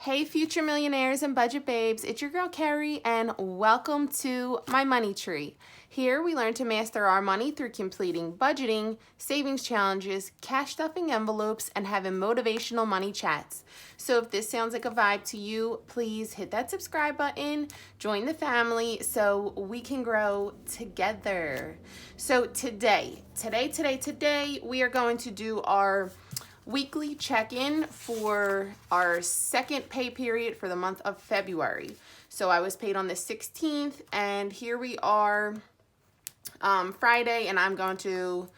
Hey future millionaires and budget babes, it's your girl Kerri and welcome to my money tree. Here we learn to master our money through completing budgeting, savings challenges, cash stuffing envelopes, and having motivational money chats. So if this sounds like a vibe to you, please hit that subscribe button, join the family so we can grow together. So today, we are going to do our weekly check-in for our second pay period for the month of February. So I was paid on the 16th and here we are Friday, and I'm going to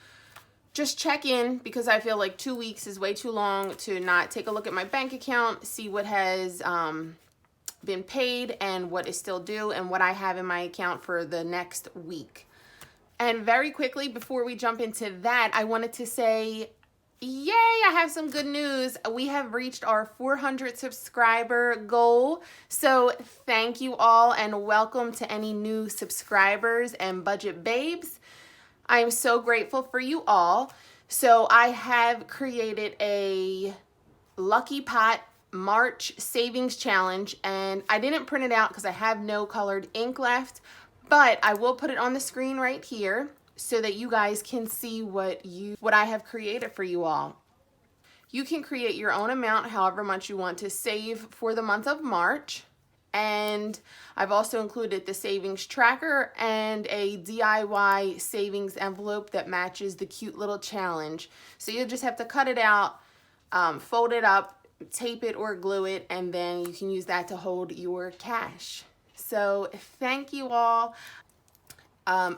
just check in because I feel like 2 weeks is way too long to not take a look at my bank account, see what has been paid and what is still due and what I have in my account for the next week. And very quickly before we jump into that, I wanted to say yay, I have some good news. We have reached our 400 subscriber goal. So thank you all and welcome to any new subscribers and budget babes. I am so grateful for you all. So I have created a Lucky Pot March savings challenge, and I didn't print it out because I have no colored ink left, but I will put it on the screen right here so that you guys can see what I have created for you all. You can create your own amount, however much you want to save for the month of March. And I've also included the savings tracker and a DIY savings envelope that matches the cute little challenge. So you'll just have to cut it out, fold it up, tape it or glue it, and then you can use that to hold your cash. So thank you all.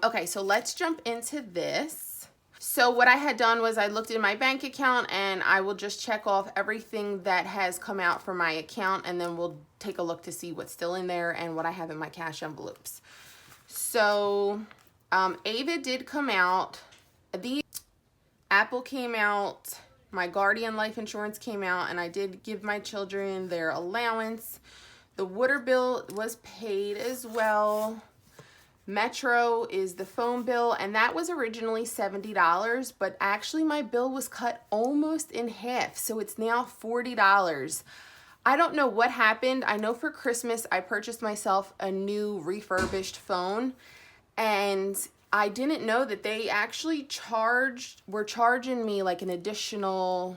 Okay, so let's jump into this. So what I had done was I looked in my bank account and I will just check off everything that has come out from my account, and then we'll take a look to see what's still in there and what I have in my cash envelopes. So Ava did come out. The Apple came out. My Guardian life insurance came out, and I did give my children their allowance. The water bill was paid as well. Metro is the phone bill, and that was originally $70, but actually my bill was cut almost in half, so it's now $40. I don't know what happened. I know for Christmas I purchased myself a new refurbished phone, and I didn't know that they actually were charging me like an additional,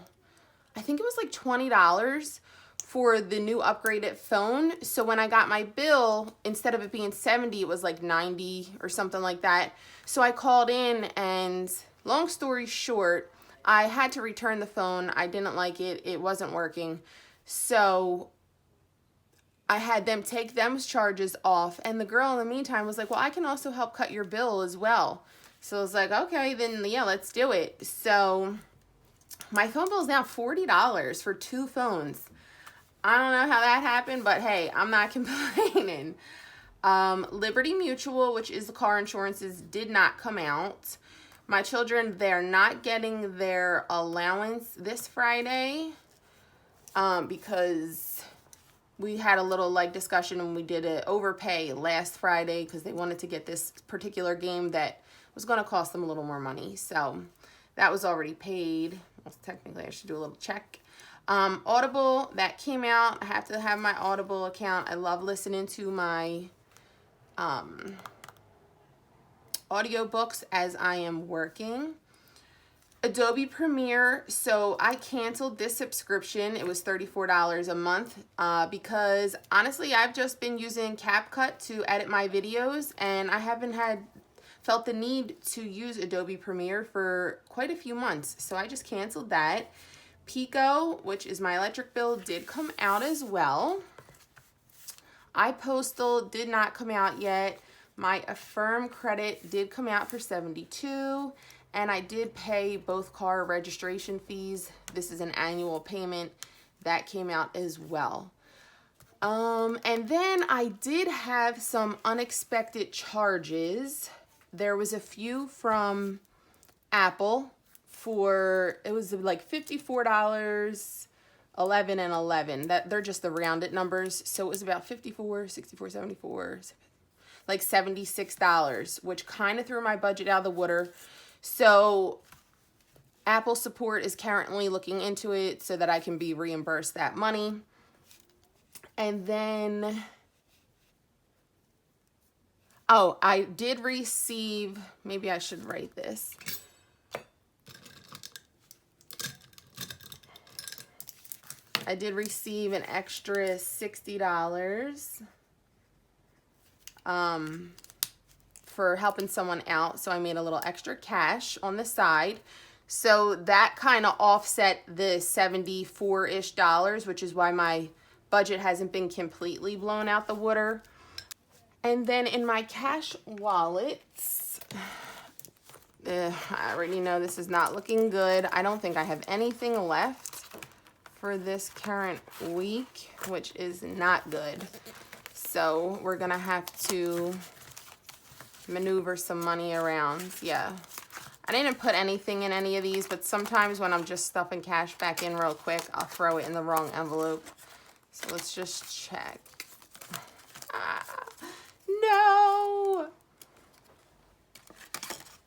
I think it was like $20 for the new upgraded phone. So when I got my bill, instead of it being 70, it was like 90 or something like that. So I called in, and long story short, I had to return the phone. I didn't like it. It wasn't working. So I had them take those charges off. And the girl in the meantime was like, well, I can also help cut your bill as well. So I was like, okay, then yeah, let's do it. So my phone bill is now $40 for two phones. I don't know how that happened, but hey, I'm not complaining. Liberty Mutual, which is the car insurances, did not come out. My children, they're not getting their allowance this Friday because we had a little discussion and we did an overpay last Friday because they wanted to get this particular game that was going to cost them a little more money. So that was already paid. Well, technically, I should do a little check. Audible, that came out. I have to have my Audible account. I love listening to my audiobooks as I am working. Adobe Premiere, so I canceled this subscription. It was $34 a month because honestly, I've just been using CapCut to edit my videos, and I haven't felt the need to use Adobe Premiere for quite a few months. So I just canceled that. Pico, which is my electric bill, did come out as well. iPostal did not come out yet. My Affirm credit did come out for $72, and I did pay both car registration fees. This is an annual payment. That came out as well. And then I did have some unexpected charges. There was a few from Apple. It was like $54, 11 and 11. That they're just the rounded numbers. So it was about 54, 64, 74, like $76, which kind of threw my budget out of the water. So Apple support is currently looking into it so that I can be reimbursed that money. And then, oh, I did receive, maybe I should write this. I did receive an extra $60 for helping someone out. So I made a little extra cash on the side. So that kind of offset the $74-ish, which is why my budget hasn't been completely blown out the water. And then in my cash wallets, I already know this is not looking good. I don't think I have anything left for this current week, which is not good. So we're gonna have to maneuver some money around. Yeah, I didn't put anything in any of these, but sometimes when I'm just stuffing cash back in real quick, I'll throw it in the wrong envelope. So let's just check. No.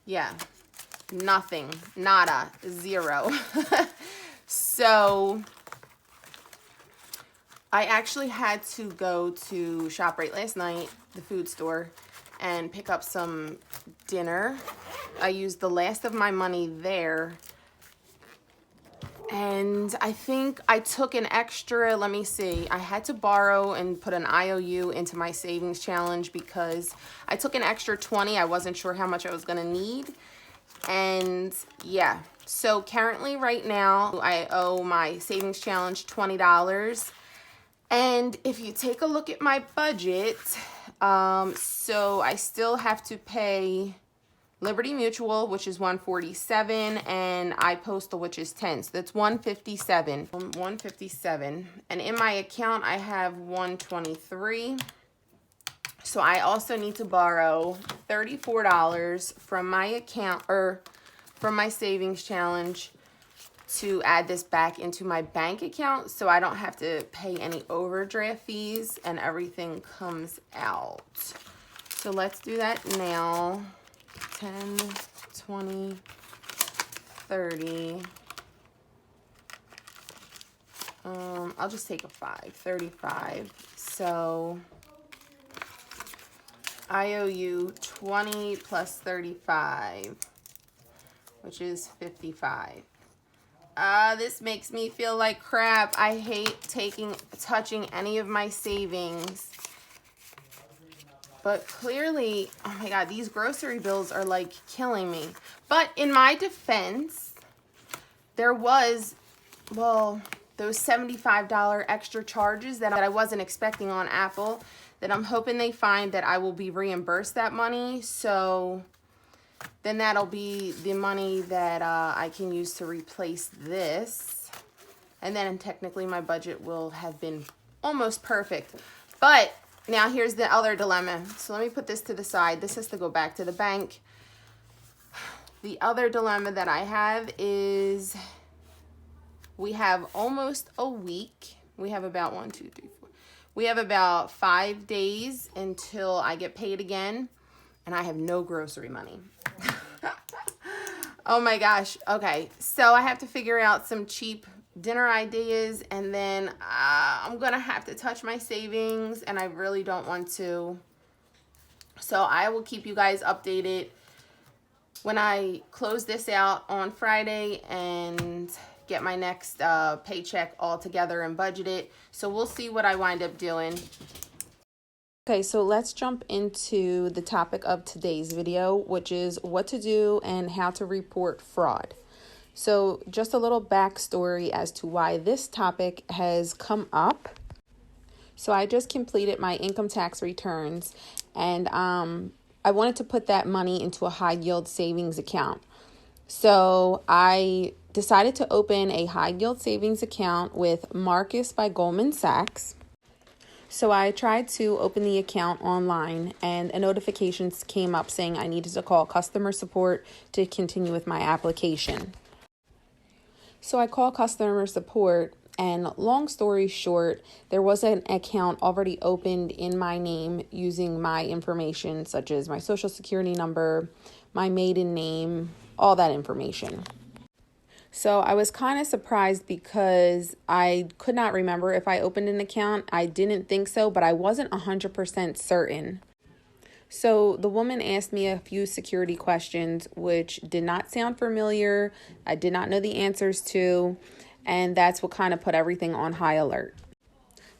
Yeah, nothing, nada, zero. So I actually had to go to ShopRite last night, the food store, and pick up some dinner. I used the last of my money there. And I think I took an extra, let me see, I had to borrow and put an IOU into my savings challenge because I took an extra 20. I wasn't sure how much I was gonna need. And yeah, so currently right now I owe my savings challenge $20. And if you take a look at my budget, so I still have to pay Liberty Mutual, which is $147, and iPostal, which is $10. So that's $157. $157. And in my account, I have $123. So I also need to borrow $34 from my account, or from my savings challenge, to add this back into my bank account so I don't have to pay any overdraft fees and everything comes out. So let's do that now. 10, 20, 30. I'll just take a 5, 35. So I owe you 20 plus 35, which is 55. This makes me feel like crap. I hate touching any of my savings. But clearly, oh my God, these grocery bills are like killing me. But in my defense, there was, well, those $75 extra charges that I wasn't expecting on Apple, that I'm hoping they find that I will be reimbursed that money. So then that'll be the money that I can use to replace this. And then technically my budget will have been almost perfect. But now here's the other dilemma. So let me put this to the side. This has to go back to the bank. The other dilemma that I have is we have almost a week. We have about 1, 2, 3, 4. We have about 5 days until I get paid again. And I have no grocery money. Oh my gosh. Okay. So I have to figure out some cheap dinner ideas, and then I'm going to have to touch my savings, and I really don't want to. So I will keep you guys updated when I close this out on Friday and get my next paycheck all together and budgeted. So we'll see what I wind up doing. Okay, so let's jump into the topic of today's video, which is what to do and how to report fraud. So just a little backstory as to why this topic has come up. So I just completed my income tax returns, and I wanted to put that money into a high yield savings account. So I decided to open a high yield savings account with Marcus by Goldman Sachs. So I tried to open the account online, and a notification came up saying I needed to call customer support to continue with my application. So I called customer support, and long story short, there was an account already opened in my name using my information, such as my social security number, my maiden name, all that information. So I was kind of surprised because I could not remember if I opened an account. I didn't think so, but I wasn't 100% certain. So the woman asked me a few security questions, which did not sound familiar. I did not know the answers to, and that's what kind of put everything on high alert.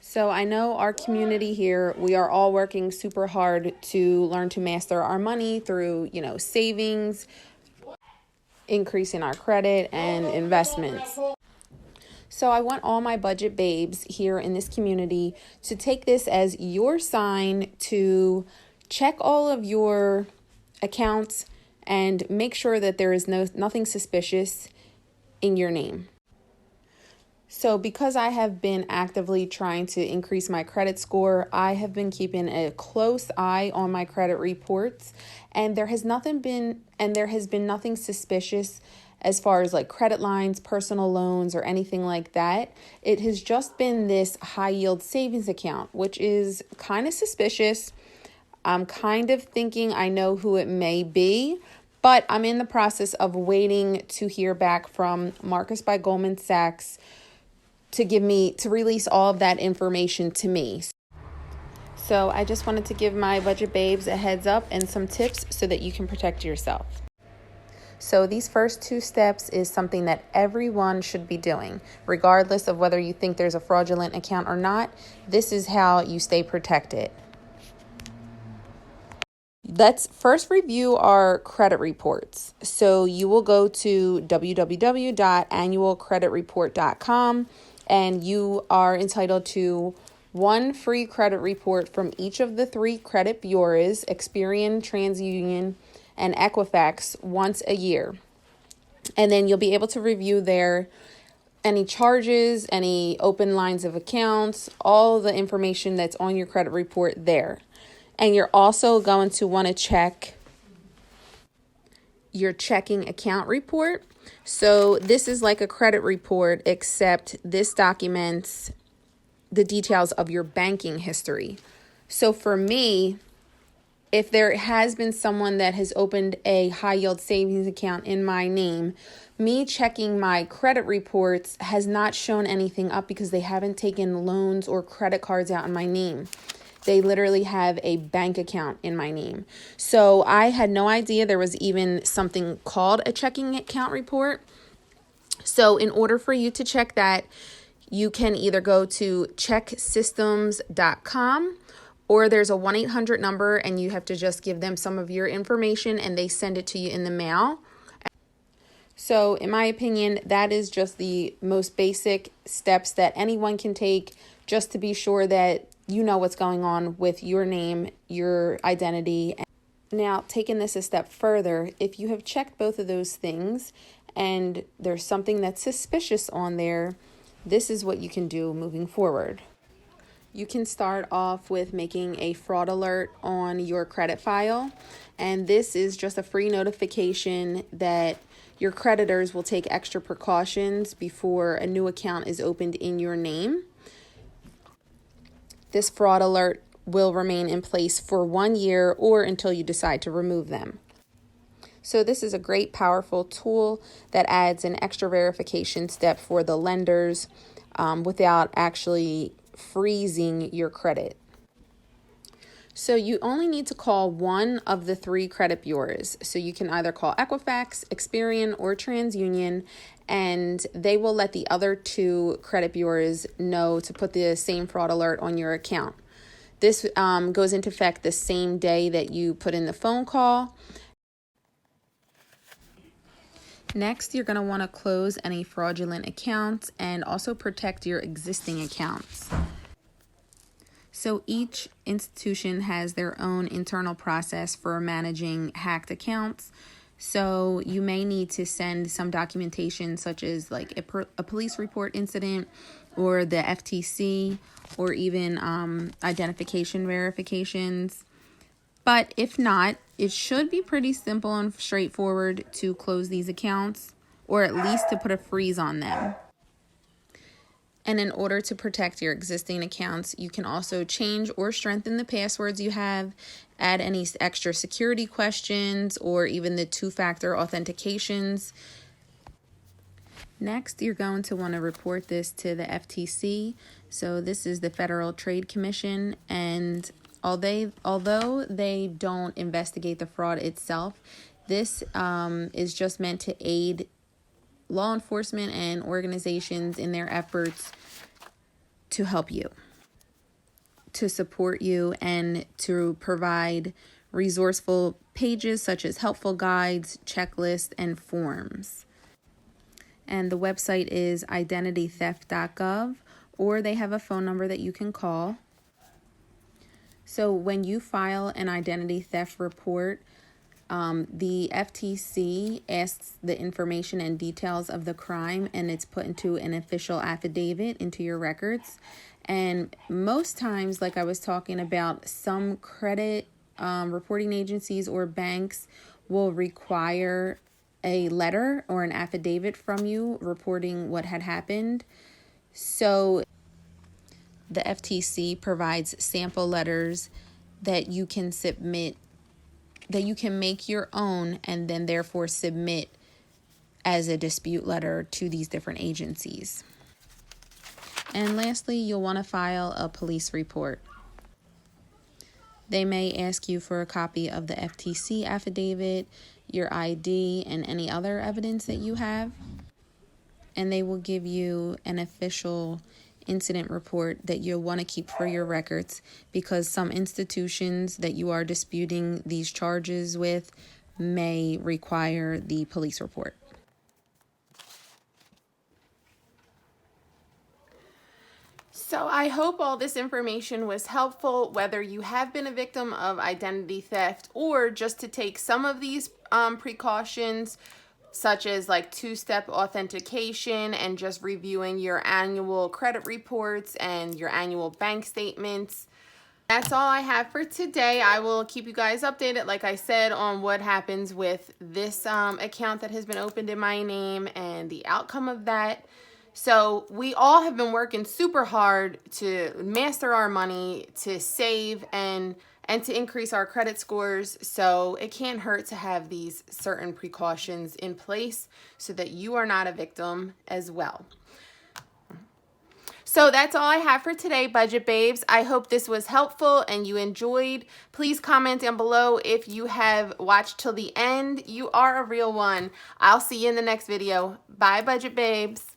So I know our community here, we are all working super hard to learn to master our money through, savings, increasing our credit, and investments. So I want all my budget babes here in this community to take this as your sign to check all of your accounts and make sure that there is nothing suspicious in your name. So because I have been actively trying to increase my credit score, I have been keeping a close eye on my credit reports, and there has been nothing suspicious as far as like credit lines, personal loans, or anything like that. It has just been this high yield savings account, which is kind of suspicious. I'm kind of thinking I know who it may be, but I'm in the process of waiting to hear back from Marcus by Goldman Sachs to release all of that information to me. So I just wanted to give my budget babes a heads up and some tips so that you can protect yourself. So these first 2 steps is something that everyone should be doing, regardless of whether you think there's a fraudulent account or not. This is how you stay protected. Let's first review our credit reports. So you will go to www.annualcreditreport.com and you are entitled to 1 free credit report from each of the 3 credit bureaus, Experian, TransUnion, and Equifax, once a year. And then you'll be able to review any charges, any open lines of accounts, all the information that's on your credit report there. And you're also going to want to check your checking account report. So this is like a credit report, except this documents the details of your banking history. So for me, if there has been someone that has opened a high yield savings account in my name, me checking my credit reports has not shown anything up because they haven't taken loans or credit cards out in my name. They literally have a bank account in my name. So I had no idea there was even something called a checking account report. So in order for you to check that, you can either go to checksystems.com or there's a 1-800 number and you have to just give them some of your information and they send it to you in the mail. So in my opinion, that is just the most basic steps that anyone can take just to be sure that you know what's going on with your name, your identity. Now, taking this a step further, if you have checked both of those things and there's something that's suspicious on there, this is what you can do moving forward. You can start off with making a fraud alert on your credit file. And this is just a free notification that your creditors will take extra precautions before a new account is opened in your name. This fraud alert will remain in place for 1 year or until you decide to remove them. So this is a great, powerful tool that adds an extra verification step for the lenders without actually freezing your credit. So you only need to call one of the 3 credit bureaus. So you can either call Equifax, Experian, or TransUnion, and they will let the other 2 credit bureaus know to put the same fraud alert on your account. This goes into effect the same day that you put in the phone call. Next, you're going to want to close any fraudulent accounts and also protect your existing accounts. So each institution has their own internal process for managing hacked accounts. So you may need to send some documentation such as like a police report incident or the FTC or even identification verifications. But if not, it should be pretty simple and straightforward to close these accounts or at least to put a freeze on them. And in order to protect your existing accounts, you can also change or strengthen the passwords you have, add any extra security questions, or even the 2-factor authentications. Next, you're going to want to report this to the FTC. So this is the Federal Trade Commission, and although they don't investigate the fraud itself, this is just meant to aid law enforcement and organizations in their efforts to help you, to support you, and to provide resourceful pages such as helpful guides, checklists, and forms. And the website is identitytheft.gov, or they have a phone number that you can call. So when you file an identity theft report, the FTC asks the information and details of the crime, and it's put into an official affidavit into your records. And most times, like I was talking about, some credit reporting agencies or banks will require a letter or an affidavit from you reporting what had happened. So the FTC provides sample letters that you can submit, that you can make your own, and then therefore submit as a dispute letter to these different agencies. And lastly, you'll want to file a police report. They may ask you for a copy of the FTC affidavit, your ID, and any other evidence that you have. And they will give you an official incident report that you'll want to keep for your records, because some institutions that you are disputing these charges with may require the police report. So I hope all this information was helpful, whether you have been a victim of identity theft or just to take some of these precautions, such as like two-step authentication and just reviewing your annual credit reports and your annual bank statements. That's all I have for today. I will keep you guys updated, like I said, on what happens with this account that has been opened in my name and the outcome of that. So we all have been working super hard to master our money, to save, and to increase our credit scores. So it can't hurt to have these certain precautions in place so that you are not a victim as well. So that's all I have for today, Budget Babes. I hope this was helpful and you enjoyed. Please comment down below if you have watched till the end. You are a real one. I'll see you in the next video. Bye, Budget Babes.